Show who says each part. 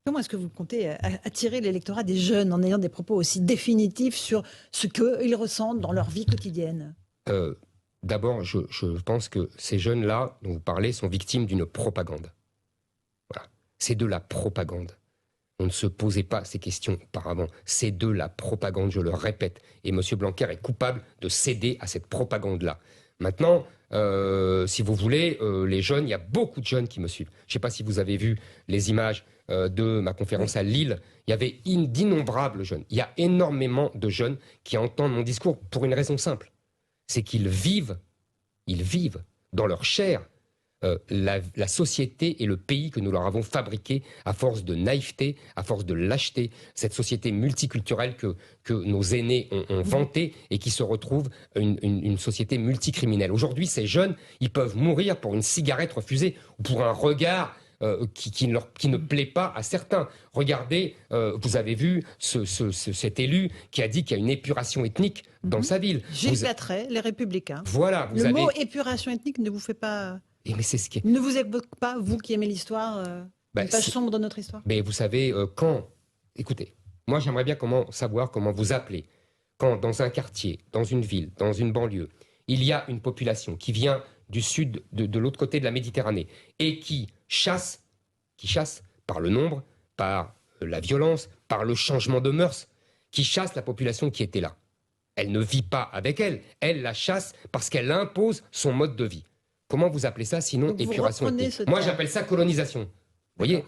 Speaker 1: Comment est-ce que vous comptez attirer l'électorat des jeunes en ayant des propos aussi définitifs sur ce qu'ils ressentent dans leur vie quotidienne?
Speaker 2: Euh, D'abord, je pense que ces jeunes-là dont vous parlez sont victimes d'une propagande. Voilà. C'est de la propagande. On ne se posait pas ces questions auparavant. C'est de la propagande, je le répète. Et M. Blanquer est coupable de céder à cette propagande-là. Maintenant, si vous voulez, les jeunes, il y a beaucoup de jeunes qui me suivent. Je ne sais pas si vous avez vu les images de ma conférence à Lille. Il y avait d'innombrables jeunes. Il y a énormément de jeunes qui entendent mon discours pour une raison simple. C'est ils vivent dans leur chair la société et le pays que nous leur avons fabriqué à force de naïveté, à force de lâcheté, cette société multiculturelle que nos aînés ont vantée et qui se retrouve une société multicriminelle. Aujourd'hui, ces jeunes, ils peuvent mourir pour une cigarette refusée ou pour un regard qui ne plaît pas à certains. Regardez, vous avez vu cet élu qui a dit qu'il y a une épuration ethnique dans sa ville.
Speaker 1: Gilles Gatret, Les Républicains.
Speaker 2: Voilà,
Speaker 1: Le mot épuration ethnique ne vous fait pas...
Speaker 2: Mais c'est ce qui est...
Speaker 1: Ne vous évoque pas, vous qui aimez l'histoire, une page sombre de notre histoire?
Speaker 2: Mais vous savez, écoutez, moi j'aimerais bien savoir comment vous appelez quand dans un quartier, dans une ville, dans une banlieue, il y a une population qui vient du sud, de l'autre côté de la Méditerranée, et qui chasse par le nombre, par la violence, par le changement de mœurs, qui chasse la population qui était là. Elle ne vit pas avec elle, elle la chasse parce qu'elle impose son mode de vie. Comment vous appelez ça sinon épuration ethnique? Moi j'appelle ça colonisation. Vous voyez?